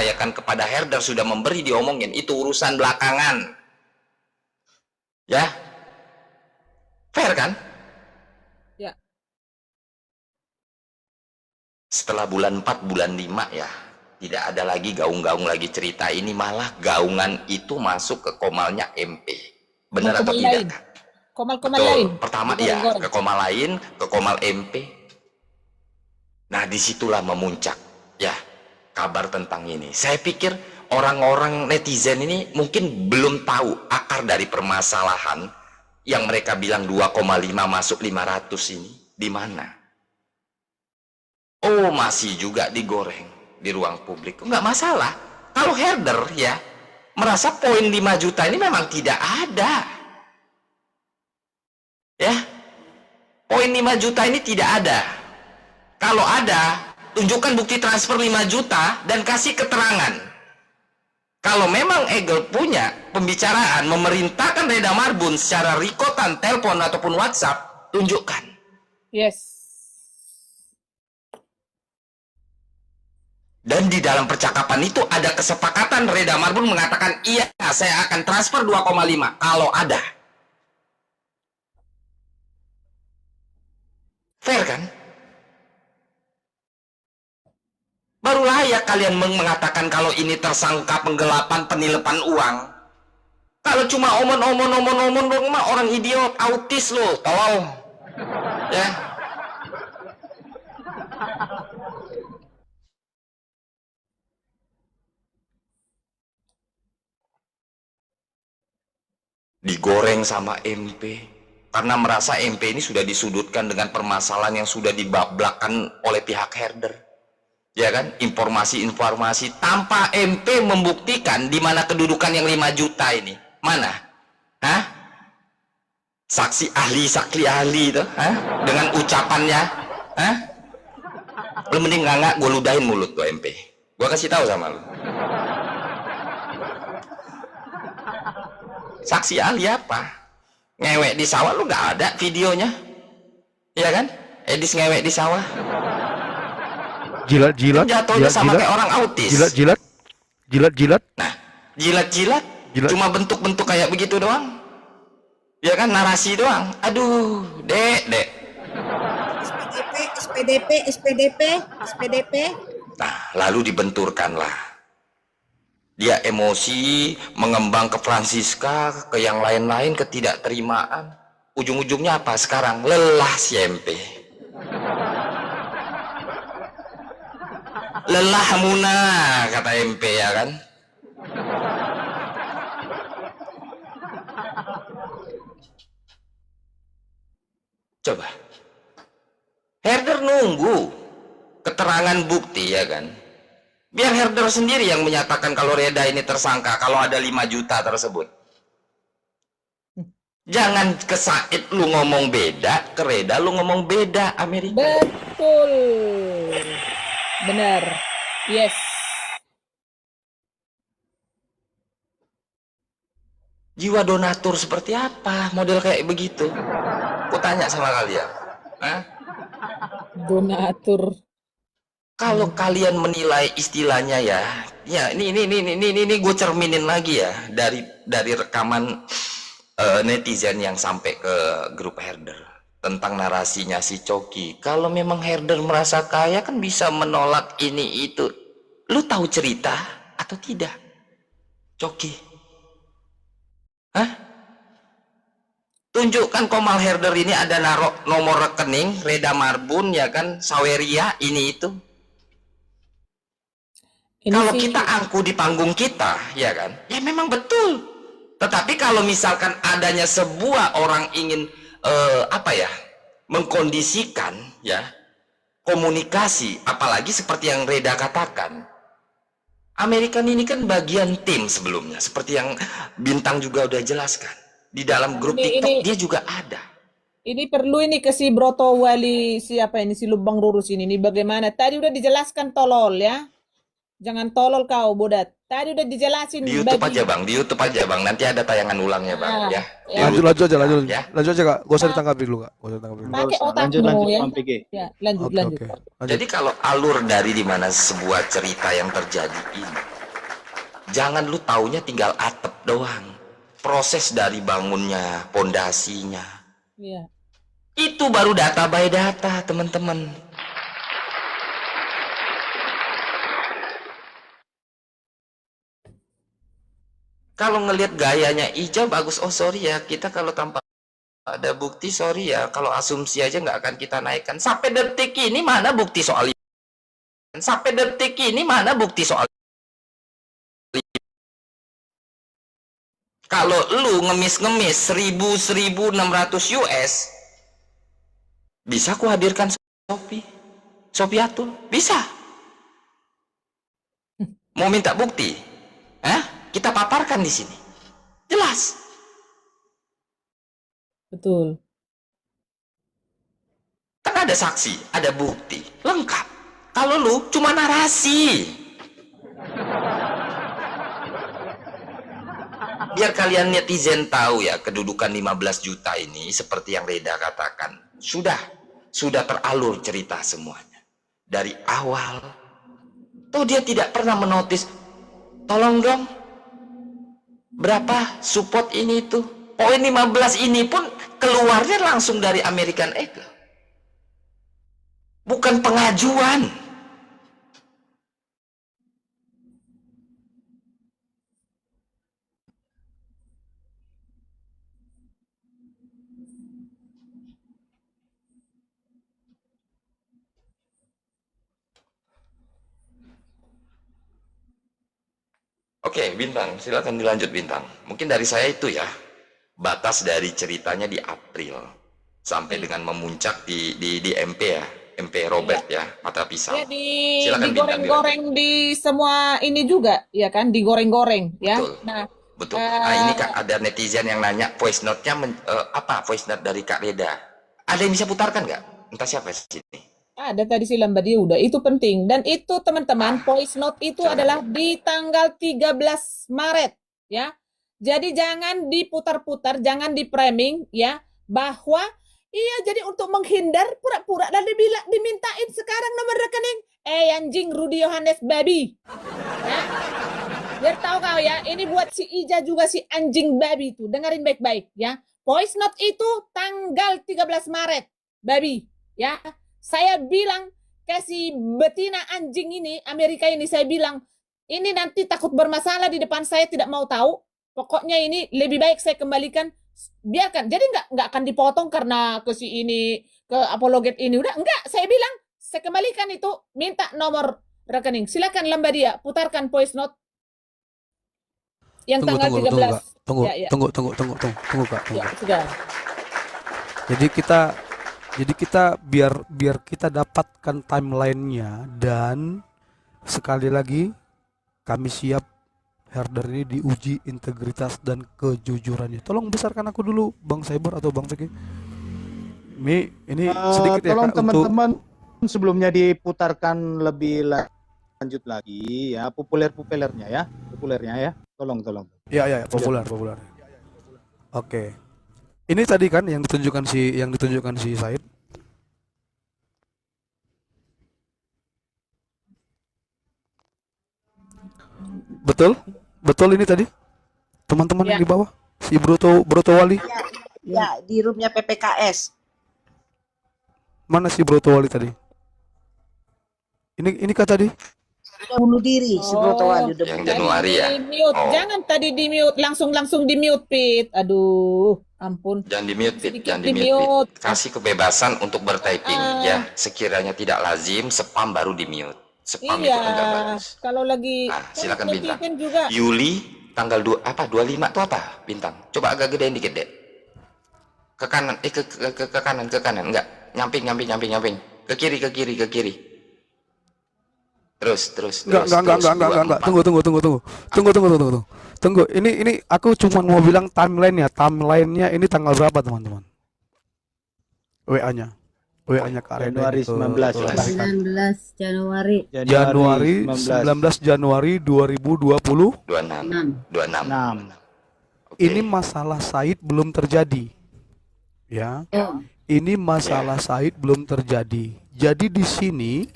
ya kan kepada herder sudah memberi diomongin, itu urusan belakangan. Ya. Fair kan? Ya. Setelah bulan 4, bulan 5 ya, tidak ada lagi gaung-gaung lagi cerita ini, malah gaungan itu masuk ke komalnya MP. Benar atau tidak? Komal-komal lain. Pertama ya, ke komal lain, ke komal MP. Nah, disitulah memuncak ya kabar tentang ini. Saya pikir orang-orang netizen ini mungkin belum tahu akar dari permasalahan yang mereka bilang 2,5 masuk 500 ini di mana. Oh, masih juga digoreng di ruang publik. Nggak masalah. Kalau herder ya merasa poin 5 juta ini memang tidak ada. Ya. Poin 5 juta ini tidak ada. Kalau ada, tunjukkan bukti transfer 5 juta dan kasih keterangan. Kalau memang Egel punya pembicaraan memerintahkan Reda Marbun secara rekotan, telepon ataupun WhatsApp, tunjukkan. Yes. Dan di dalam percakapan itu ada kesepakatan Reda Marbun mengatakan, iya saya akan transfer 2,5 kalau ada. Fair kan? Baru layak kalian mengatakan kalau ini tersangka penggelapan penilapan uang. Kalau cuma omon mah orang idiot, autis loh, tolong. Ya. Digoreng sama MP karena merasa MP ini sudah disudutkan dengan permasalahan yang sudah dibablakan oleh pihak herder. Ya kan, informasi-informasi tanpa MP membuktikan di mana kedudukan yang 5 juta ini. Mana? Hah? Saksi ahli itu, hah? Dengan ucapannya, hah? Lu mending nggak gue ludahin mulut tuh MP. Gue kasih tahu sama lu. Saksi ahli apa? Ngewek di sawah, lu nggak ada videonya. Iya kan? Edis ngewek di sawah. Jilat-jilat, jatuhnya sama kayak orang autis. Jilat-jilat. Nah, jilat-jilat cuma bentuk-bentuk kayak begitu doang. Ya kan, narasi doang. Aduh, dek. SPDP. Nah, lalu dibenturkanlah. Dia emosi, mengembang ke Francisca, ke yang lain-lain, ketidakterimaan. Ujung-ujungnya apa sekarang? Lelah si MP. Lelah muna, kata MP ya kan. Coba herder nunggu keterangan bukti ya kan, biar herder sendiri yang menyatakan kalau Reda ini tersangka kalau ada 5 juta tersebut. Jangan ke Said lu ngomong beda, ke Reda lu ngomong beda. Amerika betul, benar. Yes. Jiwa donatur seperti apa model kayak begitu? Aku tanya sama kalian. Hah? Donatur. Kalau kalian menilai istilahnya ya ini gue cerminin lagi ya dari rekaman netizen yang sampai ke grup herder tentang narasinya si Coki. Kalau memang herder merasa kaya kan bisa menolak ini itu. Lu tahu cerita atau tidak, Coki? Hah? Tunjukkan komal herder ini ada naruh nomor rekening Reda Marbun ya kan, Saweria ini itu. Kalau kita angku di panggung kita ya kan, ya memang betul. Tetapi kalau misalkan adanya sebuah orang ingin mengkondisikan ya komunikasi, apalagi seperti yang Reda katakan, Amerika ini kan bagian tim sebelumnya, seperti yang Bintang juga udah jelaskan. Di dalam grup TikTok dia juga ada. Ini perlu ini ke si Broto Wali siapa ini si Lubang Lurus ini bagaimana? Tadi udah dijelaskan tolol ya. Jangan tolol kau bodat. Tadi udah dijelasin. Di YouTube aja bang, di YouTube aja bang. Nanti ada tayangan ulangnya bang. Ya. Lanjut aja kak. Gak usah ditanggapi dulu kak. Pakai otakmu ya. Ya lanjut. Jadi kalau alur dari dimana sebuah cerita yang terjadi ini Jangan lu taunya tinggal atap doang. Proses dari bangunnya, pondasinya. Iya. Itu baru data by data, teman-teman. Kalau ngelihat gayanya Ija bagus, oh sorry ya, kita kalau tanpa ada bukti, sorry ya, kalau asumsi aja nggak akan kita naikkan. Sampai detik ini mana bukti soal itu? Sampai detik ini mana bukti soal itu? Kalau lu ngemis-ngemis 1.600 US, bisa ku hadirkan Shopee Atul, bisa. Mau minta bukti? Kita paparkan di sini. Jelas. Betul. Kan ada saksi, ada bukti, lengkap. Kalau lu cuma narasi. Biar kalian netizen tahu ya, kedudukan 15 juta ini seperti yang Reda katakan, sudah teralur cerita semuanya. Dari awal. Toh dia tidak pernah menotis, tolong dong, berapa support ini itu. Poin 15 ini pun keluarnya langsung dari American Eagle. Bukan pengajuan. Oke, Bintang, silakan dilanjut Bintang. Mungkin dari saya itu ya, batas dari ceritanya di April sampai dengan memuncak di MP ya, MP Robert ya, mata pisau. Ya, Silakan Bintang, digoreng-goreng di semua ini juga, ya kan? Digoreng-goreng, ya. Betul. Nah, betul. Nah, ini Kak, ada netizen yang nanya voice note-nya apa voice note dari Kak Reda. Ada yang bisa putarkan nggak? Entah siapa sini. ada tadi si Lambadi udah, itu penting. Dan itu teman-teman, voice note itu adalah di tanggal 13 Maret, ya. Jadi jangan diputar-putar, jangan di-framing, ya, bahwa iya jadi untuk menghindar pura-pura dan dimintain sekarang nomor rekening. Anjing Rudy Yohanes babi. Ya. Biar tahu kau ya, ini buat si Ija juga si anjing babi itu. Dengerin baik-baik ya. Voice note itu tanggal 13 Maret, babi, ya. Saya bilang ke si betina anjing ini, Amerika ini, saya bilang, ini nanti takut bermasalah di depan saya, tidak mau tahu. Pokoknya ini lebih baik saya kembalikan, biarkan. Jadi nggak akan dipotong karena ke si ini, ke apologet ini. Udah, enggak, saya bilang, saya kembalikan itu, minta nomor rekening. Silakan Lambadia, putarkan voice note yang tanggal 13. Tunggu, Kak. Ya, sudah. Jadi kita biar kita dapatkan timelinenya, dan sekali lagi kami siap herder ini diuji integritas dan kejujurannya. Tolong besarkan aku dulu, Bang Cyber atau Bang Vicky. Ini sedikit ya tolong Kak, teman-teman sebelumnya diputarkan lebih lanjut lagi ya, populernya ya. Tolong. Ya, populer. Oke. Ini tadi kan yang ditunjukkan si Said. Betul ini tadi. Teman-teman Ya. yang di bawah, si Broto Wali. Ya, di roomnya PPKS. Mana si Broto Wali tadi? Ini kah tadi? Udah bunuh diri si Broto Wali. Udah Yang bunuh diri. Januari ya. Di-mute. Oh. Jangan tadi di-mute, langsung di-mute, Pit. Aduh, ampun. Jangan di-mute, Pit. Sedikit Jangan di-mute. di-mute, Pit. Kasih kebebasan untuk bertyping ya. Sekiranya tidak lazim, spam baru di-mute. Spam itu Iya, enggak bagus. kalau lagi Nah, silakan kan Bintang. netizen juga. Yuli tanggal 25 itu apa? Bintang. Coba agak gedein dikit, Dek. Ke kanan, ke kanan, enggak. Nyamping. Ke kiri. Terus. Enggak. Tunggu. Ini aku cuma mau bilang timelinenya ini tanggal berapa, teman-teman? WA-nya Kak Reda Januari itu. 19. 19 Januari. Januari 19 Januari 2020. 26. 6. Oke. Ini masalah Said belum terjadi. Ya. Ini masalah Said belum terjadi. Jadi di sini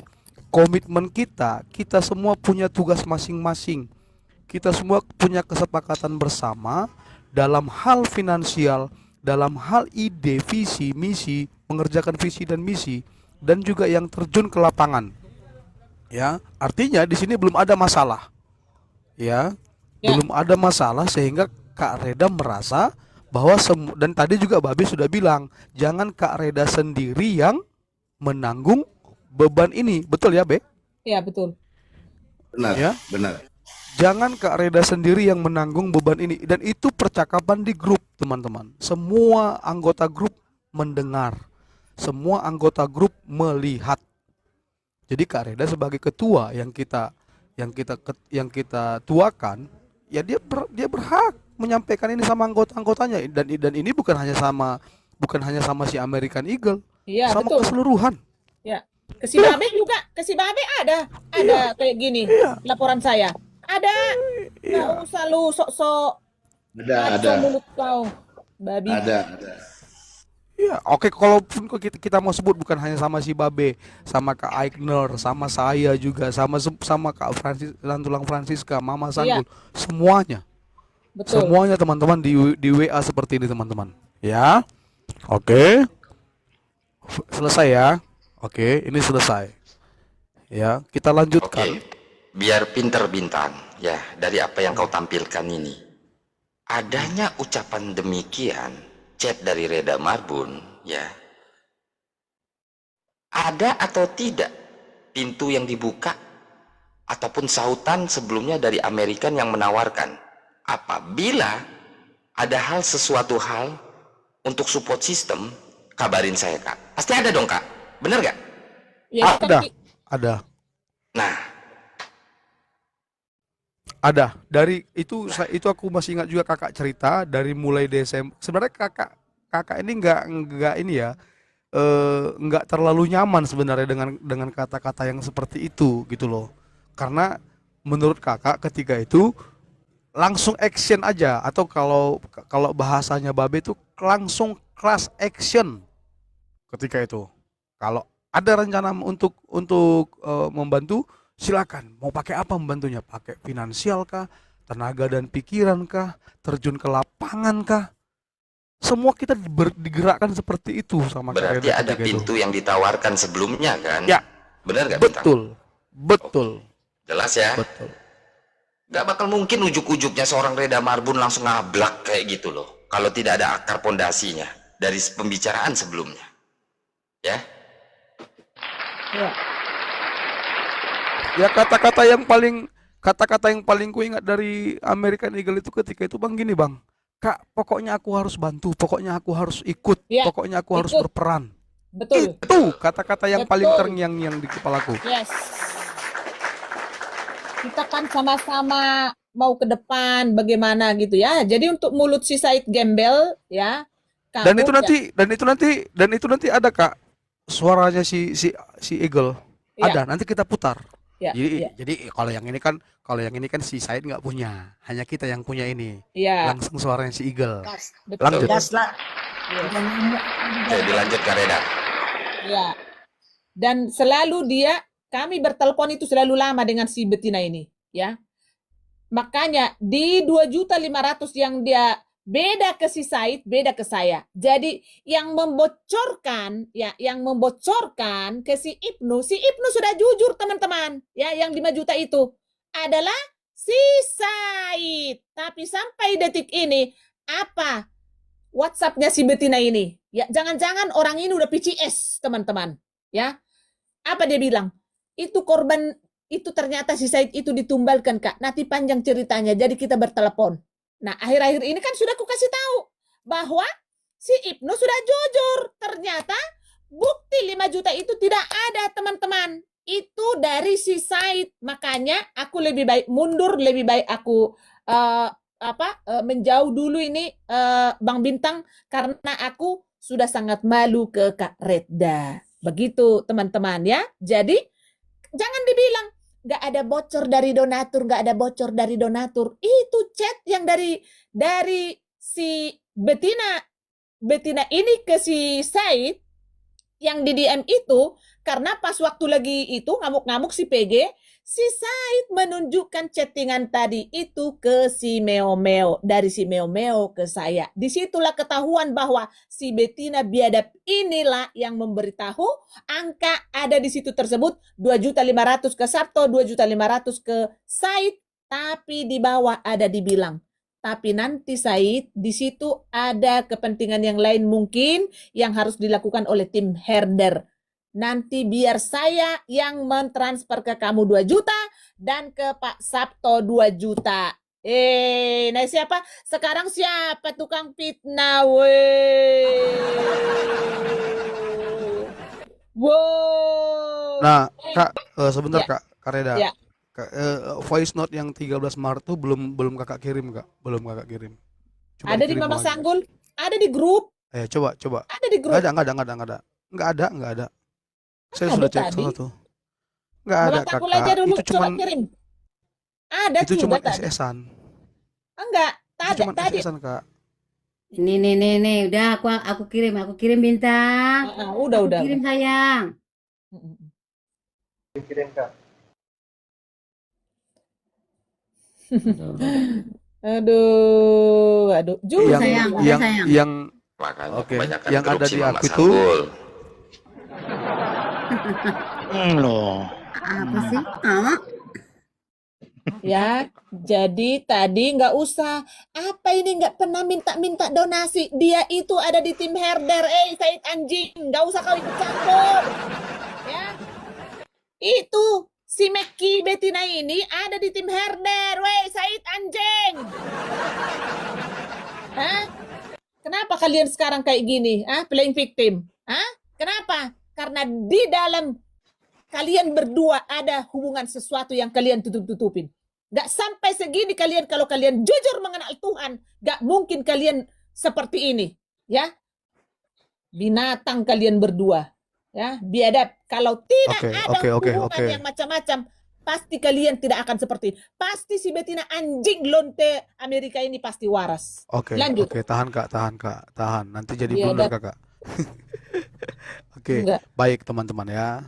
komitmen kita semua punya tugas masing-masing. kita semua punya kesepakatan bersama dalam hal finansial, dalam hal ide, visi, misi, mengerjakan visi dan misi, dan juga yang terjun ke lapangan. Ya, artinya di sini belum ada masalah. Ya, Ya. belum ada masalah sehingga Kak Reda merasa bahwa dan tadi juga Babe sudah bilang, jangan Kak Reda sendiri yang menanggung beban ini. Betul ya, Be? Ya, betul. Benar, Ya. benar. Jangan Kak Reda sendiri yang menanggung beban ini. Dan itu percakapan di grup, teman-teman. Semua anggota grup mendengar. Semua anggota grup melihat. Jadi Kak Reda sebagai ketua yang kita tuakan, ya dia berhak menyampaikan ini sama anggota-anggotanya, dan ini bukan hanya sama si American Eagle, Iya, sama betul. keseluruhan. Ya. Ke si Babe juga, ke si Babe ada kayak gini laporan saya. Ada. Nggak usah lu sok-sok Ada, ngaco mulut kau, babi. ada. Ya, oke, kalaupun kita mau sebut bukan hanya sama si Babe, sama Kak Aigner, sama saya juga, sama Kak Francis, Lantulang Francisca, Mama Sanggul, semuanya. Betul. Semuanya teman-teman di WA seperti ini teman-teman. Ya. Oke. Selesai ya. Oke, ini selesai. Ya, kita lanjutkan. Oke, biar pinter Bintang, ya, dari apa yang kau tampilkan ini. Adanya ucapan demikian, chat dari Reda Marbun, ya. Ada atau tidak pintu yang dibuka ataupun sautan sebelumnya dari American yang menawarkan apabila ada sesuatu hal untuk support system, kabarin saya, Kak. Pasti ada dong, Kak. Bener gak? Ya, Ada. kan Ada. Nah, Ada. Dari itu aku masih ingat juga kakak cerita dari mulai Desember. Sebenarnya kakak ini nggak ini ya, nggak terlalu nyaman sebenarnya dengan kata-kata yang seperti itu gitu loh. Karena menurut kakak ketika itu langsung action aja, atau kalau bahasanya Babe itu langsung class action ketika itu. Kalau ada rencana untuk membantu, silakan. Mau pakai apa membantunya? Pakai finansial kah? Tenaga dan pikiran kah? Terjun ke lapangan kah? Semua kita digerakkan seperti itu sama Kak berarti Reda ada ketika itu. pintu yang ditawarkan sebelumnya kan? Ya, Bener gak, Bintang? betul, Jelas ya? betul. Gak bakal mungkin ujuk-ujuknya seorang Reda Marbun langsung ngablak kayak gitu loh. Kalau tidak ada akar pondasinya dari pembicaraan sebelumnya. Ya? Ya. Ya, kata-kata yang paling ku ingat dari American Eagle itu ketika itu Bang gini Bang. Kak, pokoknya aku harus bantu, pokoknya aku harus ikut, Ya, pokoknya aku harus ikut. berperan. Betul. Itu kata-kata yang paling Betul. terngiang-ngiang di kepalaku. Yes. Kita kan sama-sama mau ke depan bagaimana gitu ya. Jadi untuk mulut si Said Gembel ya. Dan kamu itu nanti ada Kak suaranya si Eagle. Ya. Ada, nanti kita putar. Ya, ya. Jadi kalau yang ini kan si Said nggak punya, hanya kita yang punya ini. Ya. Langsung suaranya si Eagle. Gas, Betul. Lanjut. gas lah. Oke, dilanjut Kak Reda. Ya. Dan selalu kami bertelepon itu selalu lama dengan si betina ini, ya. Makanya di 2.500.000 yang dia beda ke si Said, beda ke saya. Jadi yang membocorkan ke si Ibnu sudah jujur teman-teman, ya, yang 5 juta itu adalah si Said. Tapi sampai detik ini apa WhatsApp-nya si betina ini? Ya, jangan-jangan orang ini udah PCS, teman-teman. Ya. Apa dia bilang? Itu korban itu ternyata si Said itu ditumbalkan, Kak. Nanti panjang ceritanya. Jadi kita bertelepon. Nah, akhir-akhir ini kan sudah aku kasih tahu bahwa si Ibnu sudah jujur. Ternyata bukti 5 juta itu tidak ada, teman-teman. Itu dari si Said. Makanya aku lebih baik mundur, lebih baik aku menjauh dulu ini Bang Bintang, karena aku sudah sangat malu ke Kak Reda. Begitu teman-teman ya. Jadi jangan dibilang nggak ada bocor dari donatur, Itu chat yang dari si betina ini ke si Said yang di DM itu, karena pas waktu lagi itu ngamuk-ngamuk si PG, Si Said menunjukkan chattingan tadi itu ke si Meo-Meo, dari si Meo-Meo ke saya. Disitulah ketahuan bahwa si Betina biadab inilah yang memberitahu angka ada di situ tersebut 2.500.000 ke Sabto, 2.500.000 ke Said, tapi di bawah ada dibilang. Tapi nanti Said, di situ ada kepentingan yang lain mungkin yang harus dilakukan oleh tim herder. Nanti biar saya yang mentransfer ke kamu 2 juta dan ke Pak Sabto 2 juta. Nah siapa? Sekarang siapa tukang fitnah, weh? Wow. Nah, Kak, sebentar Ya. Kak Reda. Ya. Voice note yang 13 Maret tuh belum Kakak kirim, Kak. Belum Kakak kirim. Coba Ada di dikirim Mama lagi. Sanggul, ada di grup, Coba. ada di grup. Nggak ada. Saya Ada sudah cek tadi. satu. Nggak ada, Mama Sanggul aja Kakak. dulu, Itu coba cuman kirim. Ada itu juga cuman tadi. SS-an. Enggak, Itu cuman tadi. SS-an, Kak. Nih, udah aku kirim bintang. Udah. Aku kirim sayang. Aduh. Juga sayang, yang sayang. yang Makanya Oke, kebanyakan yang grup ada si di Mama aku itu Sanggul. Loh. Apa sih? Ah, ya. Jadi tadi nggak usah. Apa ini nggak pernah minta donasi? Dia itu ada di tim herder. Said anjing, nggak usah kau ikut campur. Ya. Itu si Meki Betina ini ada di tim herder. Weh, Said anjing. Hah? Kenapa kalian sekarang kayak gini? Playing victim? Kenapa? Karena di dalam kalian berdua ada hubungan sesuatu yang kalian tutup-tutupin. Gak sampai segini kalian, kalau kalian jujur mengenal Tuhan, gak mungkin kalian seperti ini. Ya, binatang kalian berdua. Ya, biadab. Kalau tidak ada hubungan yang macam-macam, pasti kalian tidak akan seperti ini. Pasti si Betina anjing lonte Amerika ini pasti waras. Lanjut. Oke, tahan Kak. Nanti jadi Biadab. blunder, Kakak. Oke, Enggak. baik teman-teman ya.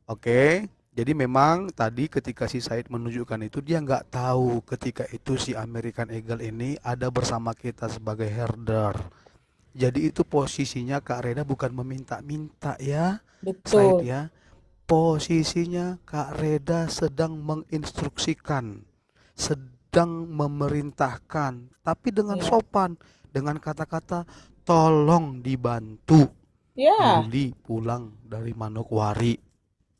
Oke, jadi memang tadi ketika si Said menunjukkan itu, dia nggak tahu ketika itu si American Eagle ini ada bersama kita sebagai herder. Jadi itu posisinya Kak Reda bukan meminta-minta ya, Said Betul. ya. Posisinya Kak Reda sedang menginstruksikan, sedang memerintahkan, tapi dengan Ya. sopan, dengan kata-kata tolong dibantu Ya, Yuli pulang dari Manokwari,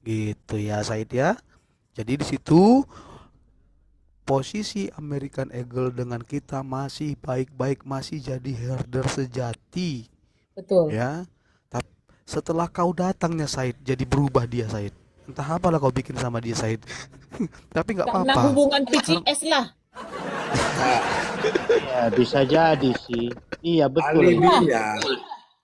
gitu ya Said ya. Jadi di situ posisi American Eagle dengan kita masih baik-baik, masih jadi herder sejati betul. ya. Tapi setelah kau datangnya Said, jadi berubah dia Said. Entah apalah kau bikin sama dia Said. Tapi nggak Karena apa-apa. hubungan PCS lah. Ya, bisa jadi sih. Iya, betul.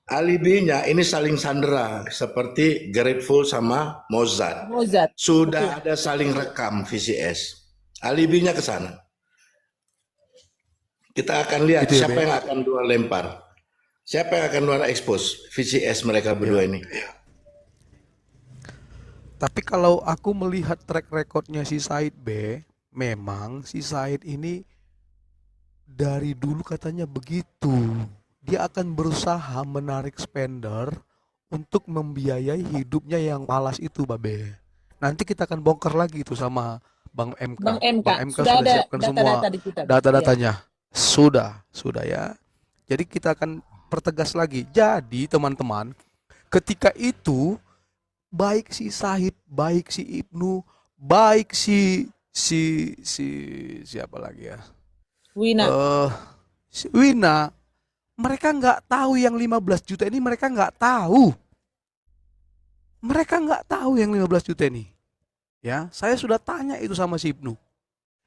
Alibinya ini saling sandera seperti Grateful sama Mozart. Mozart. Sudah ada saling rekam VCS. Alibinya ke sana. Kita akan lihat Gitu ya, siapa yang akan dua lempar. Siapa yang akan dua expose VCS mereka berdua ini. Tapi kalau aku melihat track recordnya si Said B, memang si Said ini dari dulu katanya begitu. Dia akan berusaha menarik spender untuk membiayai hidupnya yang malas itu, Babe. Nanti kita akan bongkar lagi itu sama Bang MK. Bang MK. Bang MK Sudah ada siapkan semua data-data di kita. data-datanya. Sudah ya. Jadi kita akan pertegas lagi. Jadi teman-teman, ketika itu baik si Said, baik si Ibnu, baik si siapa lagi ya? Wina. Si Wina, mereka nggak tahu yang 15 juta ini, mereka nggak tahu. Mereka nggak tahu yang 15 juta ini. Ya, saya sudah tanya itu sama si Ibnu.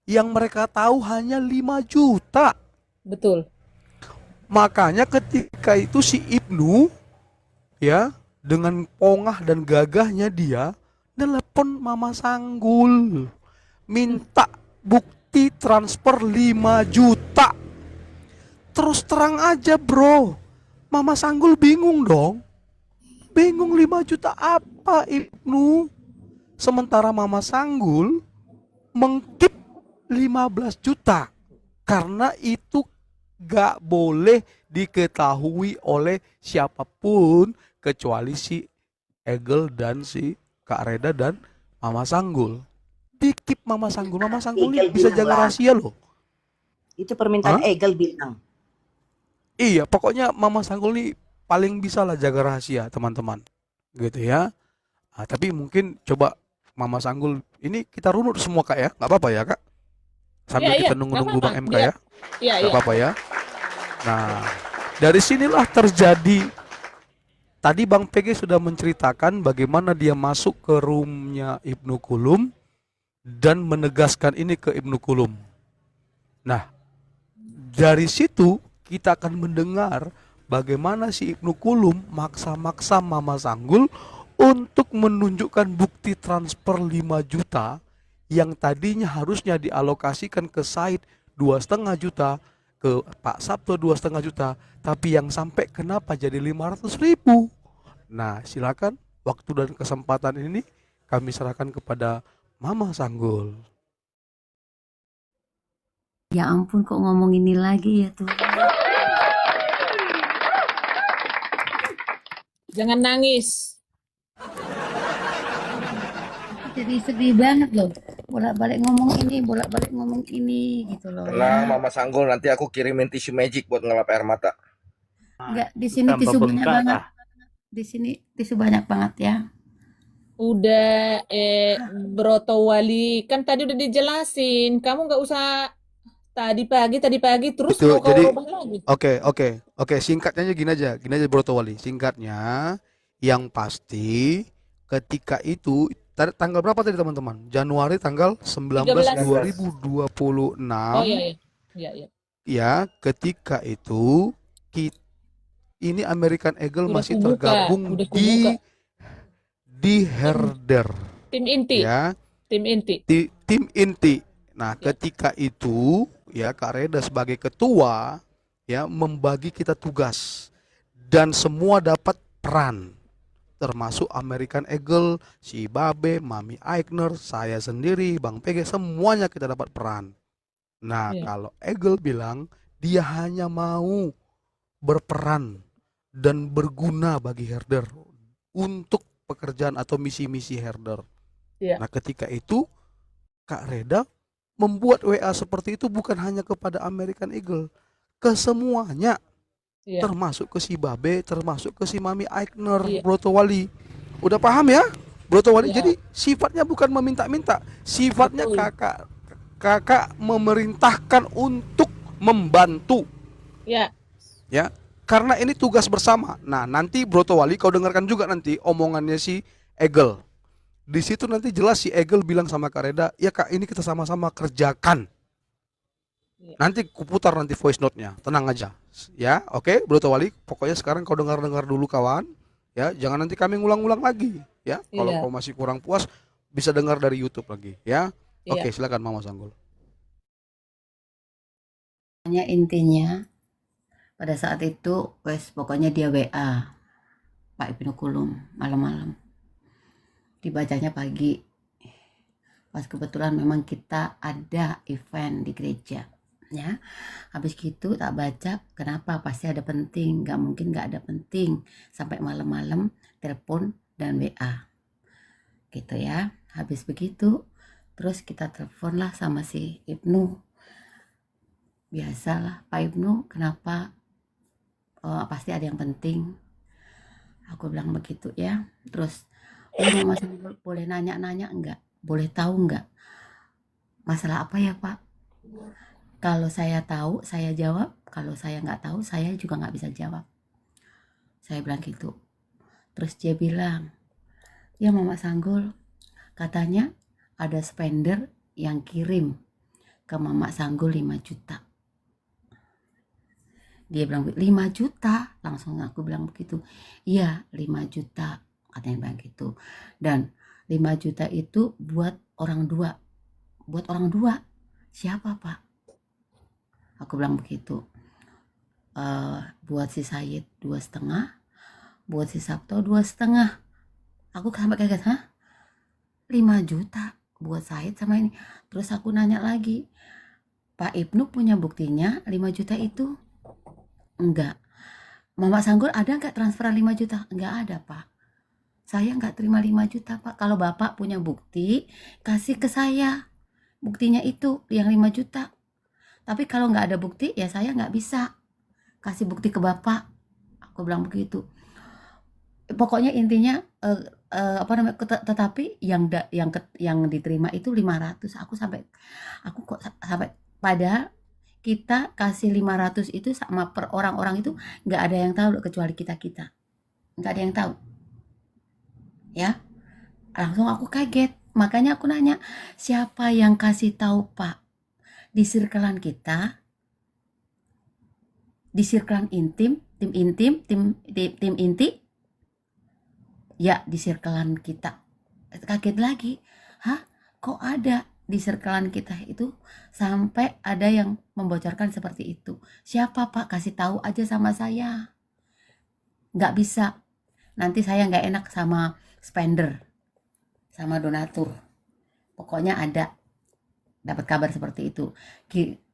Yang mereka tahu hanya 5 juta. Betul. Makanya ketika itu si Ibnu ya, dengan pongah dan gagahnya dia telepon Mama Sanggul, minta bukti transfer 5 juta. Terus terang aja bro, Mama Sanggul bingung dong. Bingung 5 juta apa Ibnu? Sementara Mama Sanggul mengkip 15 juta karena itu gak boleh diketahui oleh siapapun kecuali si Egel dan si Kak Reda dan Mama Sanggul. Dikip Mama Sanggul ini Egel bisa bilang jaga lah. rahasia loh. Itu permintaan Hah? Egel bilang. Iya, pokoknya Mama Sanggul nih paling bisa lah jaga rahasia teman-teman, gitu ya. Tapi mungkin coba Mama Sanggul ini kita runut semua Kak ya, nggak apa-apa ya Kak? Sambil Iya, kita nggak nunggu-nunggu apa-apa. Bang MK Iya, ya, iya, nggak iya. apa-apa ya. Nah, dari sinilah terjadi. Tadi Bang PG sudah menceritakan bagaimana dia masuk ke roomnya Ibnu Kulum dan menegaskan ini ke Ibnu Kulum. Nah, dari situ kita akan mendengar bagaimana si Ibnu Kulum maksa-maksa Mama Sanggul untuk menunjukkan bukti transfer 5 juta yang tadinya harusnya dialokasikan ke Said 2,5 juta, ke Pak Sabto 2,5 juta, tapi yang sampai kenapa jadi 500.000. Nah, silakan waktu dan kesempatan ini kami serahkan kepada Mama Sanggul. Ya ampun, kok ngomong ini lagi ya tuh. Jangan nangis. Jadi sedih banget loh. Bolak-balik ngomong ini gitu loh Tenang, ya. Mama Sanggul, nanti aku kirimin tisu magic buat ngelap air mata. Enggak, di sini Tambah tisu banyak bengkak banget. ah. Di sini tisu banyak banget ya. Udah, Broto Wali, kan tadi udah dijelasin. Kamu nggak usah tadi pagi terus Itu mau kau jadi rubah lagi. Oke, singkatnya gini aja Broto Wali. Singkatnya, yang pasti ketika itu tanggal berapa tadi teman-teman? Januari tanggal 19 13. 2026. Oh iya, iya. Iya, iya. Ya, ketika itu ini American Eagle Udah masih kubuka, tergabung udah kubuka. di herder Tim inti, ya, tim inti. tim inti. Nah, Ya. ketika itu ya Kak Reda sebagai ketua ya membagi kita tugas dan semua dapat peran, termasuk American Eagle, si Babe, Mami Aikner, saya sendiri, Bang PG, semuanya kita dapat peran. Nah, Iya. kalau Eagle bilang dia hanya mau berperan dan berguna bagi herder untuk pekerjaan atau misi-misi herder. Iya. Nah, ketika itu Kak Reda membuat WA seperti itu bukan hanya kepada American Eagle, ke semuanya. Iya. Termasuk ke si Babe, termasuk ke si Mami Aikner, Iya. Broto Wali. Udah paham ya, Broto Wali? Iya. Jadi sifatnya bukan meminta-minta, sifatnya Betul. kakak memerintahkan untuk membantu. Ya. Ya, karena ini tugas bersama. Nah, nanti Broto Wali kau dengarkan juga nanti omongannya si Egel. Di situ nanti jelas si Egel bilang sama Kak Reda, ya Kak, ini kita sama-sama kerjakan. Ya. Nanti kuputar nanti voice note-nya, tenang aja. Ya, oke, Broto Wali, pokoknya sekarang kau dengar-dengar dulu kawan. Ya, jangan nanti kami ngulang-ulang lagi. Ya, kalau Iya. kau masih kurang puas, bisa dengar dari YouTube lagi. Ya, Iya. oke, silakan Mama Sanggul. Hanya intinya pada saat itu pokoknya dia WA Pak Ibnu Kulum malam-malam, dibacanya pagi pas kebetulan memang kita ada event di gereja ya. Habis gitu tak baca, kenapa, pasti ada penting, nggak mungkin nggak ada penting, sampai malam-malam telepon dan WA gitu ya. Habis begitu terus kita telepon lah sama si Ibnu, biasalah Pak Ibnu, kenapa, pasti ada yang penting, aku bilang begitu ya. Terus Mama Sanggul boleh nanya-nanya enggak, boleh tahu enggak masalah apa ya Pak? Kalau saya tahu saya jawab, kalau saya nggak tahu saya juga nggak bisa jawab, saya bilang gitu. Terus dia bilang, ya Mama Sanggul, katanya ada spender yang kirim ke Mama Sanggul 5 juta. Dia bilang 5 juta, langsung aku bilang begitu. Iya 5 juta, katanya bilang gitu. Dan 5 juta itu buat orang dua. Buat orang dua, siapa Pak? Aku bilang begitu. Buat si Said 2,5, buat si Sabto 2,5. Aku sampai kaget, 5 juta buat Said sama ini. Terus aku nanya lagi, Pak Ibnu punya buktinya 5 juta itu? Enggak. Mama Sanggul ada nggak transferan 5 juta? Enggak ada, Pak. Saya nggak terima 5 juta, Pak. Kalau Bapak punya bukti, kasih ke saya. Buktinya itu yang 5 juta. Tapi kalau nggak ada bukti, ya saya nggak bisa kasih bukti ke Bapak. Aku bilang begitu. Pokoknya intinya apa namanya, tetapi yang diterima itu 500. Aku kok sampai, padahal kita kasih 500 itu sama per orang-orang itu nggak ada yang tahu kecuali kita nggak ada yang tahu ya. Langsung aku kaget, makanya aku nanya, siapa yang kasih tahu Pak? Di sirkelan kita, di sirkelan tim inti, ya di sirkelan kita. Kaget lagi, hah, kok ada di sirkelan kita itu sampai ada yang membocorkan seperti itu? Siapa Pak? Kasih tahu aja sama saya. Nggak bisa, nanti saya nggak enak sama spender, sama donatur. Pokoknya ada dapat kabar seperti itu.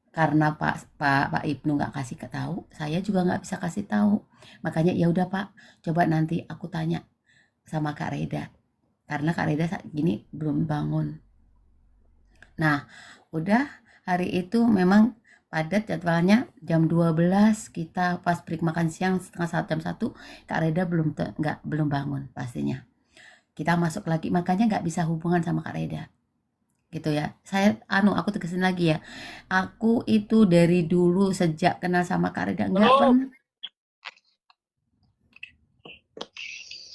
Karena Pak Ibnu nggak kasih tahu, saya juga nggak bisa kasih tahu. Makanya ya udah Pak, coba nanti aku tanya sama Kak Reda, karena Kak Reda saat gini belum bangun. Nah, udah hari itu memang padat jadwalnya. Jam 12 kita pas break makan siang setengah saat jam 1, Kak Reda belum bangun pastinya. Kita masuk lagi, makanya nggak bisa hubungan sama Kak Reda. Gitu ya. Aku tegasin lagi ya. Aku itu dari dulu sejak kenal sama Kak Reda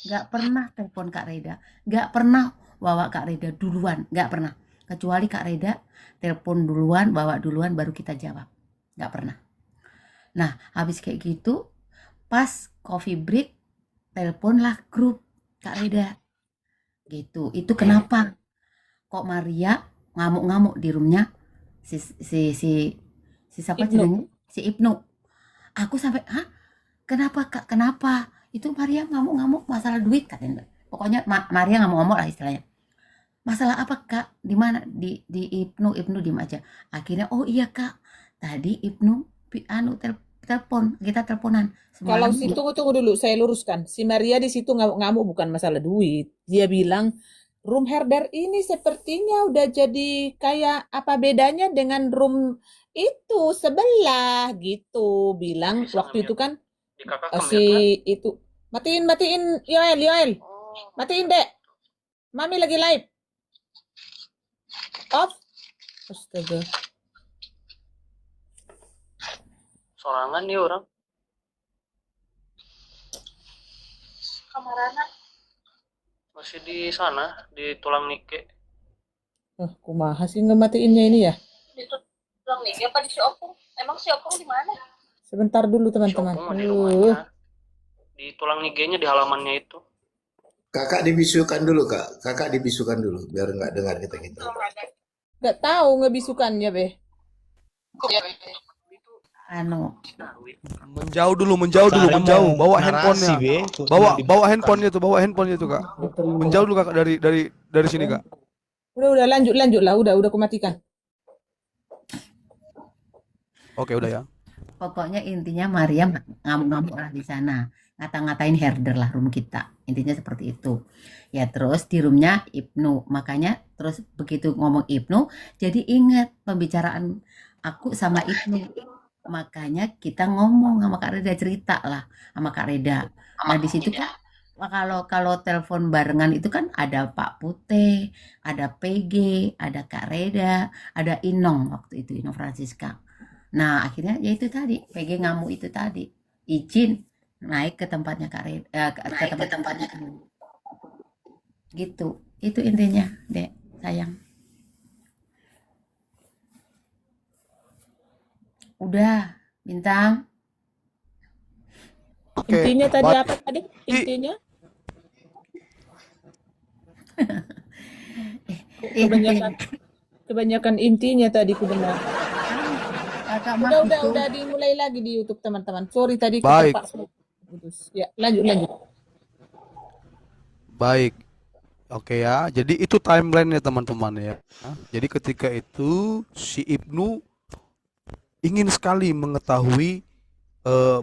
nggak pernah telepon Kak Reda, nggak pernah bawa Kak Reda duluan, nggak pernah. Kecuali Kak Reda telepon duluan, bawa duluan, baru kita jawab. Nggak pernah. Nah, habis kayak gitu, pas coffee break, teleponlah grup Kak Reda. Gitu. Itu kenapa? Kok Maria ngamuk-ngamuk di roomnya si siapa Ibnu. jadinya? Si Ibnu. Aku sampai, hah? Kenapa Kak? Kenapa? Itu Maria ngamuk-ngamuk masalah duit katanya. Pokoknya Maria ngamuk-ngamuk lah istilahnya. Masalah apa Kak? Di mana? Di Ibnu diem aja. Akhirnya, oh iya Kak, tadi Ibnu telepon, kita teleponan. Kalau Semalam tunggu dulu, saya luruskan. Si Maria di situ ngamuk-ngamuk bukan masalah duit. Dia bilang, room herder ini sepertinya udah jadi kayak apa bedanya dengan room itu sebelah gitu. Bilang waktu itu kan si itu. Matiin Yoel. Matiin Dek. Mami lagi live. Off. Astaga. Sorangan nih orang. Kamarana Masih di sana, di tulang nike. Kumaha sih ngematiinnya ini ya? di tulang nih apa di si Opung? Emang si Opung di mana? Sebentar dulu Si teman-teman. Opung mah di rumahnya. Di tulang nigenya di halamannya itu. Kakak dibisukan dulu kak, kakak dibisukan dulu biar nggak dengar kita. Nggak tahu ngebisukannya be. Menjauh dulu. Bawa handphonenya. Bawa handphonenya tuh kak. Menjauh dulu kakak dari sini kak. Udah lanjut lah. Udah aku matikan. Oke udah ya. pokoknya intinya Maria ngamuk-ngamuk lah di sana, ngata-ngatain herder lah room kita, intinya seperti itu ya. Terus di roomnya Ibnu, makanya terus begitu ngomong Ibnu jadi ingat pembicaraan aku sama Ibnu, makanya kita ngomong sama Kak Reda, cerita lah sama Kak Reda. Nah di situ kan kalau telepon barengan itu kan ada Pak Putih, ada PG, ada Kak Reda, ada Inong waktu itu, Inong Francisca. Nah akhirnya ya itu tadi, PG ngamuk itu tadi, izin naik ke tempatnya Kak Reda, ke tempatnya gitu. Itu intinya, Dek, sayang. Udah, Bintang. Oke. Intinya tadi apa tadi? Intinya? Kebanyakan intinya tadi ku dengar. Kakak mah itu. Udah dimulai lagi di YouTube teman-teman. Sorry tadi Baik. terpaksa putus. Ya, lanjut. Baik. Oke ya, jadi itu timeline-nya teman-teman ya. Jadi ketika itu si Ibnu ingin sekali mengetahui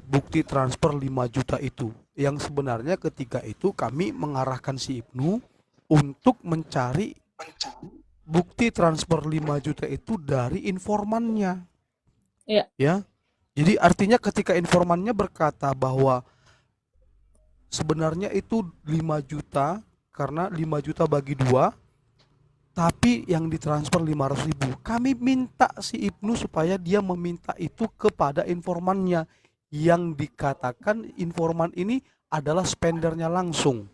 bukti transfer 5 juta itu. Yang sebenarnya ketika itu kami mengarahkan si Ibnu untuk mencari bukti transfer 5 juta itu dari informannya. Iya. Ya. Jadi artinya ketika informannya berkata bahwa sebenarnya itu 5 juta karena 5 juta bagi 2, tapi yang ditransfer 500.000. Kami minta si Ibnu supaya dia meminta itu kepada informannya, yang dikatakan informan ini adalah spendernya langsung,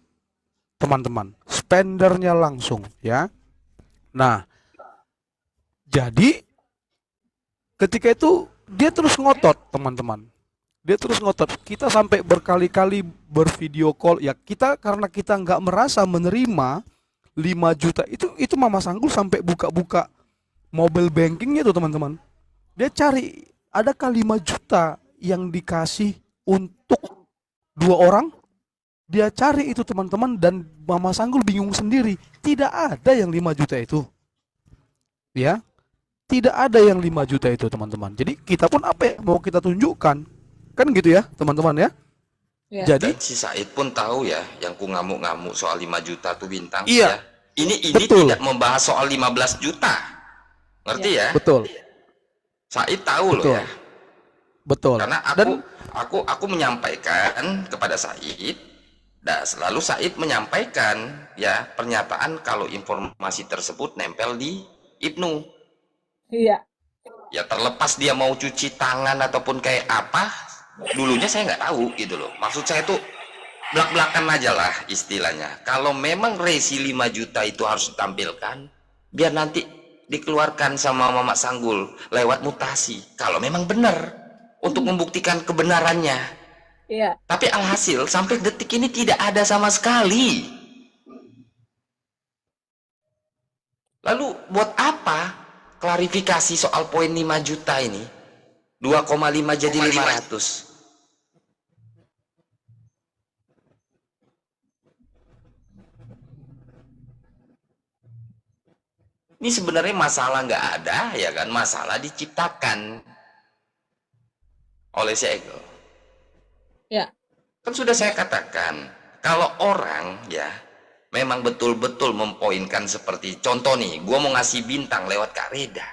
teman-teman, spendernya langsung ya. Nah, jadi ketika itu dia terus ngotot, teman-teman. Dia terus ngotot. Kita sampai berkali-kali bervideo call ya. Kita karena kita nggak merasa menerima 5 juta itu Mama Sanggul sampai buka-buka mobile bankingnya tuh, teman-teman. Dia cari adakah 5 juta yang dikasih untuk 2 orang. Dia cari itu, teman-teman, dan Mama Sanggul bingung sendiri. Tidak ada yang 5 juta itu. Ya. Tidak ada yang 5 juta itu, teman-teman. Jadi kita pun apa ya mau kita tunjukkan? Kan gitu ya, teman-teman ya. Ya. Jadi Dan si Said pun tahu ya, yang ku ngamuk-ngamuk soal 5 juta tuh Bintang. Iya. Ya. Ini Betul. tidak membahas soal 15 juta. Ngerti ya? betul, Said tahu loh betul, ya. betul. Karena Dan aku menyampaikan kepada Said, dan selalu Said menyampaikan ya pernyataan kalau informasi tersebut nempel di Ibnu. Iya. Ya terlepas dia mau cuci tangan ataupun kayak apa, dulunya saya nggak tahu gitu loh. Maksud saya tuh belak-belakan aja lah istilahnya. Kalau memang resi 5 juta itu harus ditampilkan, biar nanti dikeluarkan sama Mama Sanggul lewat mutasi. Kalau memang benar untuk membuktikan kebenarannya. Iya. Tapi alhasil sampai detik ini tidak ada sama sekali. Lalu buat apa klarifikasi soal poin 5 juta ini? 2,5 jadi 500. Ini sebenarnya masalah nggak ada ya kan, masalah diciptakan oleh si ego. Ya. Kan sudah saya katakan, kalau orang ya memang betul-betul mempoinkan seperti contoh nih, gua mau ngasih Bintang lewat Kak Reda.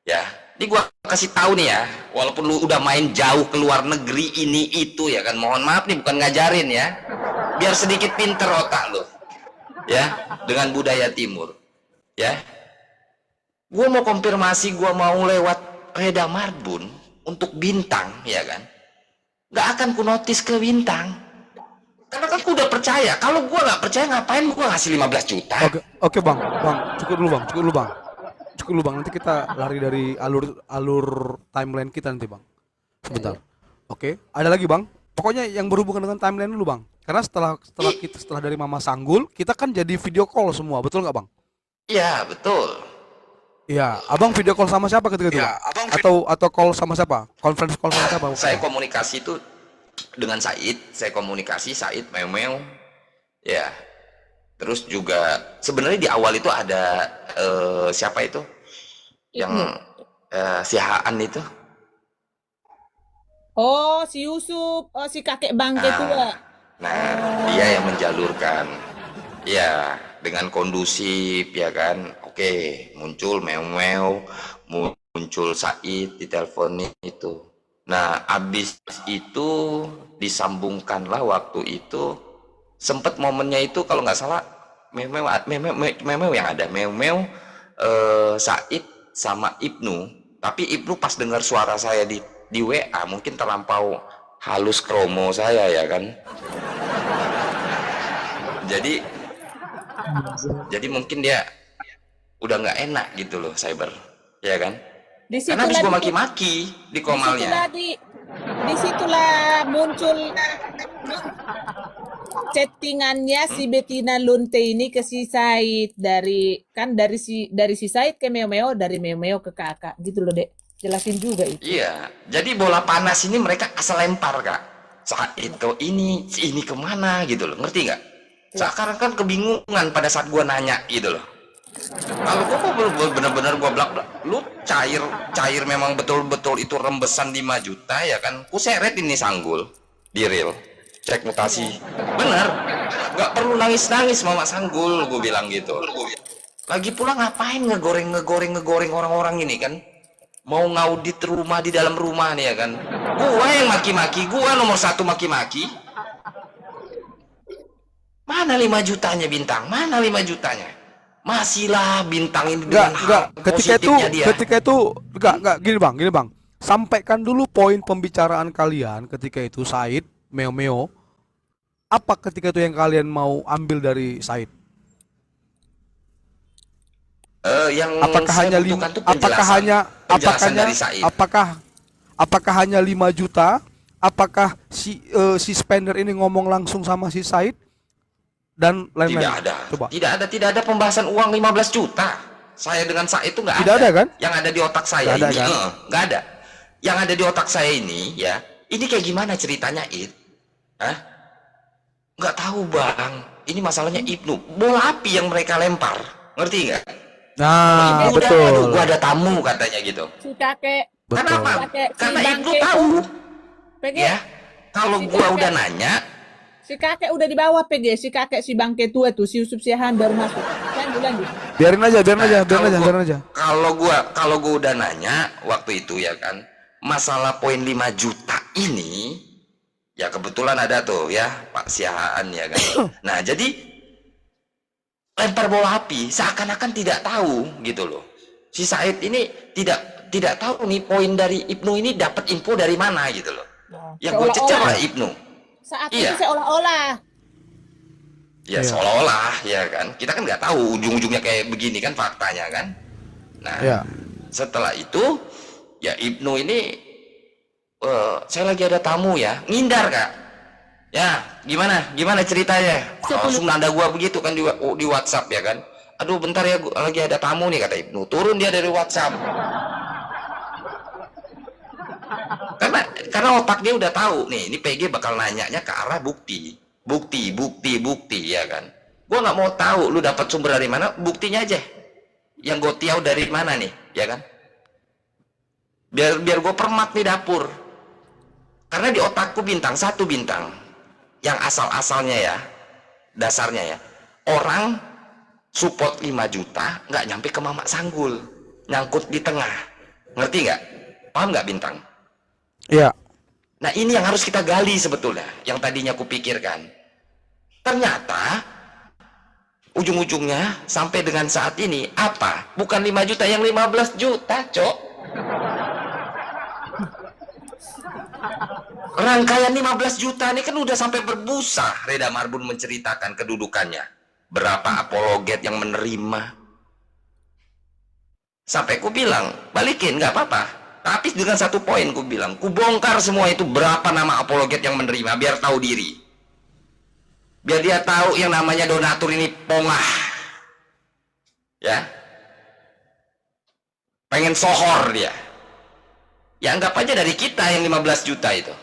Ya, ini gua kasih tahu nih ya, walaupun lu udah main jauh ke luar negeri ini itu ya kan, mohon maaf nih bukan ngajarin ya. Biar sedikit pinter otak lu. Ya, dengan budaya timur. Ya. Gua mau konfirmasi, gua mau lewat Reda Marbun untuk Bintang ya kan. Nggak akan ku notice ke Bintang. Karena kan aku udah percaya. Kalau gua nggak percaya ngapain gua ngasih 15 juta? Oke bang, cukup dulu bang. Nanti kita lari dari alur timeline kita nanti bang. Sebentar. Oke, ada lagi bang. Pokoknya yang berhubungan dengan timeline dulu bang. Karena setelah dari Mama Sanggul, kita kan jadi video call semua, betul nggak bang? Iya betul. Iya, abang video call sama siapa ketika itu bang? Atau call sama siapa? Conference call sama siapa? Saya komunikasi itu dengan Said. Saya komunikasi Said Memeu. Ya. Terus juga sebenarnya di awal itu ada siapa itu? Yang si Haan itu. Oh, si Yusuf, si kakek bangke tua. Nah, dia yang menjalurkan. Ya, dengan kondusif ya kan. Oke, muncul Memeu, muncul Said di telepon itu. Nah, habis itu disambungkanlah waktu itu, sempat momennya itu kalau nggak salah Memeu yang ada, Memeu, Said sama Ibnu. Tapi Ibnu pas dengar suara saya di WA mungkin terlampau halus kromo saya ya kan. Jadi mungkin dia udah nggak enak gitu loh, cyber, ya kan? Karena habis gua maki-maki di komalnya. Disitulah muncul chattingannya si Bettina Lunte ini ke si Said, dari si Said ke Memeo, dari Memeo ke kakak gitu loh dek, jelasin juga itu. Iya, jadi bola panas ini mereka asal lempar kak. Saat itu ini kemana gitu loh, ngerti nggak? Seakan-akan kebingungan pada saat gua nanya gitu loh. Kalau gua bener-bener gua belak, lu cair memang betul-betul itu rembesan 5 juta ya kan? Ku seret ini Sanggul di real. Cek mutasi. Bener. Nggak perlu nangis-nangis Mama Sanggul, gue bilang gitu. Lagi pula ngapain ngegoreng orang-orang ini kan? Mau ngaudit rumah di dalam rumah nih ya kan? Gua yang maki-maki, gua nomor 1 maki-maki. Mana 5 jutanya Bintang? Mana 5 jutanya? Masihlah Bintang ini dengan hal positifnya dia. Ketika itu enggak gini bang, sampaikan dulu poin pembicaraan kalian ketika itu Said, Meo, apa ketika itu yang kalian mau ambil dari Said? Yang Apakah saya hanya butuhkan tuh penjelasan dari Said. apakah hanya 5 juta? Apakah si spender ini ngomong langsung sama si Said dan lain-lain? Tidak ada. Coba. Tidak ada pembahasan uang 15 juta. Saya dengan Said itu nggak ada. Tidak ada kan? Yang ada di otak saya Nggak ada, ini, kan? nggak ada. Yang ada di otak saya ini, ya, ini kayak gimana ceritanya Hah? Nggak tahu bang. Ini masalahnya Ibnu. Bola api yang mereka lempar, ngerti nggak? Nah, Ibnu betul. aduh, gua ada tamu katanya gitu. Si kakek, Betul. Kenapa? kakek si Karena Ibnu bangke tahu, itu, PG, ya. Kalau Si gua kakek. udah nanya, si kakek udah di bawah PG, si kakek si bangke tua tuh, si Yusuf Siahan baru masuk. Lanjut. Biarin aja. Kalau gua udah nanya waktu itu ya kan, masalah poin 5 juta ini, ya kebetulan ada tuh ya Pak Siahaan ya kan. Nah jadi lempar bola api, seakan-akan tidak tahu gitu loh. Si Said ini tidak tahu nih poin dari Ibnu ini dapat info dari mana gitu loh. Yang gue cecer lah Ibnu. Saat Iya. itu seolah-olah. Ya Iya. seolah-olah ya kan. Kita kan nggak tahu ujung-ujungnya kayak begini kan faktanya kan. Nah Ya. setelah itu ya Ibnu ini saya lagi ada tamu ya, ngindar Kak. Ya gimana ceritanya? Langsung nanda gua begitu kan di WhatsApp ya kan. Aduh bentar ya, gua lagi ada tamu nih kata Ibnu. Turun dia dari WhatsApp. Karena otak dia udah tahu nih, ini PG bakal nanyanya ke arah bukti ya kan. Gua nggak mau tahu lu dapat sumber dari mana, buktinya aja. Yang gue tiau dari mana nih, ya kan? Biar gue permak nih dapur. Karena di otakku bintang, satu bintang. Yang asal-asalnya ya, dasarnya ya. Orang support 5 juta nggak nyampe ke Mamak Sanggul, nyangkut di tengah. Ngerti nggak? Paham nggak bintang? Iya. Nah ini yang harus kita gali sebetulnya, yang tadinya aku pikirkan. Ternyata ujung-ujungnya sampai dengan saat ini apa? Bukan 5 juta, yang 15 juta, Cok. Rangkaian 15 juta ini kan udah sampai berbusa. Reda Marbun menceritakan kedudukannya. Berapa apologet yang menerima. Sampai ku bilang, balikin nggak apa-apa. Tapi dengan satu poin ku bilang, ku bongkar semua itu berapa nama apologet yang menerima biar tahu diri. Biar dia tahu yang namanya donatur ini pongah. Ya. Pengen sohor dia. Ya anggap aja dari kita yang 15 juta itu.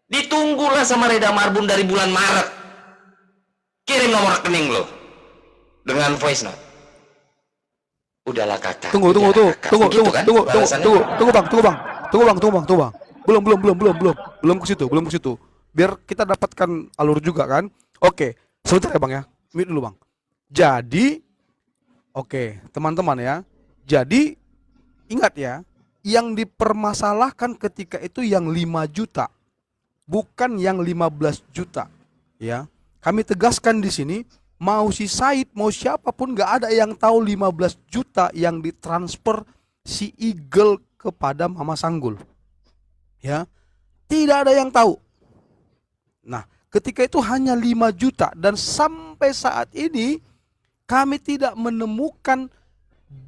Ditunggulah sama Reda Marbun dari bulan Maret. Kirim nomor rekening lo. Dengan voice note. Udahlah kakak. Tunggu bang. Belum ke situ. Biar kita dapatkan alur juga kan. Oke, sebentar ya bang ya. Mute dulu bang. Jadi, oke teman-teman ya. Jadi ingat ya, yang dipermasalahkan ketika itu yang 5 juta, bukan yang 15 juta. Ya, kami tegaskan di sini. Mau si Said, mau siapapun gak ada yang tahu 15 juta yang ditransfer si Eagle kepada Mama Sanggul. Ya, tidak ada yang tahu. Nah, ketika itu hanya 5 juta dan sampai saat ini kami tidak menemukan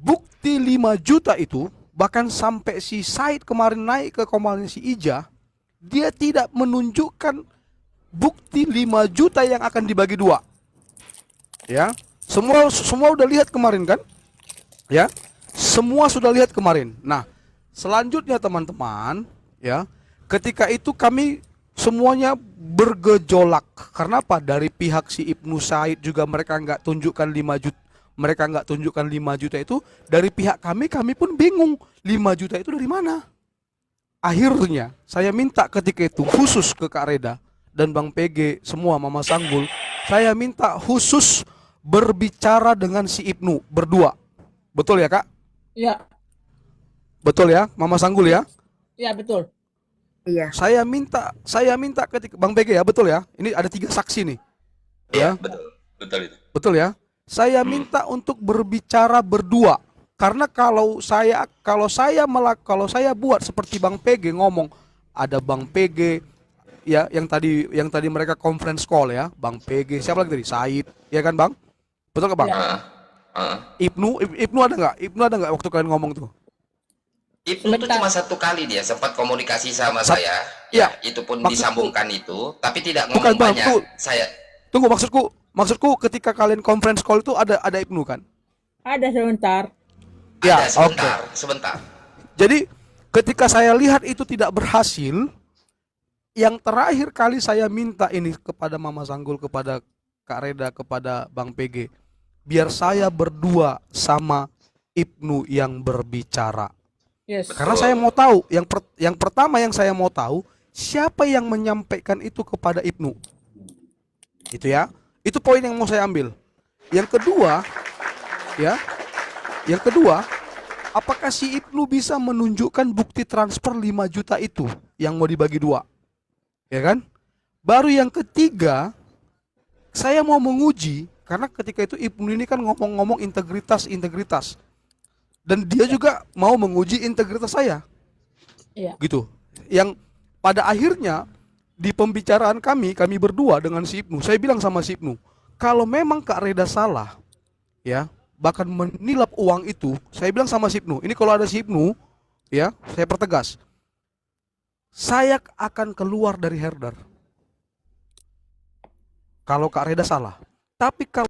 bukti 5 juta itu. Bahkan sampai si Said kemarin naik ke komalnya si Ija, dia tidak menunjukkan bukti 5 juta yang akan dibagi dua. Ya, semua udah lihat kemarin kan? Ya, semua sudah lihat kemarin. Nah, selanjutnya teman-teman, ya, ketika itu kami semuanya bergejolak. Karena apa? Dari pihak si Ibnu Said juga mereka nggak tunjukkan 5 juta, mereka nggak tunjukkan 5 juta itu. Dari pihak kami pun bingung 5 juta itu dari mana. Akhirnya saya minta ketika itu khusus ke Kak Reda dan Bang PG semua, Mama Sanggul, saya minta khusus berbicara dengan si Ibnu berdua. Betul ya Kak? Ya, Betul ya Mama Sanggul ya? ya betul. Iya. Saya minta ketika Bang PG ya, betul ya? Ini ada 3 saksi nih. Iya, Ya, betul. Betul itu. betul ya? Saya minta untuk berbicara berdua. Karena kalau saya buat seperti Bang PG ngomong, ada Bang PG ya yang tadi mereka conference call ya, Bang PG, siapa lagi tadi? Said, ya kan Bang? Betul ke Bang? Heeh. Heeh. Ibnu ada nggak? Ibnu ada nggak waktu kalian ngomong tuh? Ibnu tuh Sebentar. cuma 1 kali dia sempat komunikasi sama Sat- saya. ya, Ya, itu pun maksudku- disambungkan itu, tapi tidak Bukan, ngomong Bang, banyak. tuh. Saya Tunggu, maksudku ketika kalian conference call itu ada Ibnu kan? Ada sebentar. Ya, ada oke. sebentar. Jadi ketika saya lihat itu tidak berhasil, yang terakhir kali saya minta ini kepada Mama Sanggul, kepada Kak Reda, kepada Bang PG, biar saya berdua sama Ibnu yang berbicara. Yes. Karena saya mau tahu, yang pertama yang saya mau tahu, siapa yang menyampaikan itu kepada Ibnu. Itu ya. Itu poin yang mau saya ambil. Yang kedua, ya. Yang kedua, apakah si Ibnu bisa menunjukkan bukti transfer 5 juta itu yang mau dibagi 2? Ya kan? Baru yang ketiga, saya mau menguji, karena ketika itu Ibnu ini kan ngomong-ngomong integritas. Dan dia juga mau menguji integritas saya. Iya. Gitu. Yang pada akhirnya di pembicaraan kami berdua dengan si Ibnu, saya bilang sama si Ibnu, kalau memang Kak Reda salah, ya, bahkan menilap uang itu, saya bilang sama si Ibnu, ini kalau ada si Ibnu, ya, saya pertegas, saya akan keluar dari herder. Kalau Kak Reda salah. Tapi kalau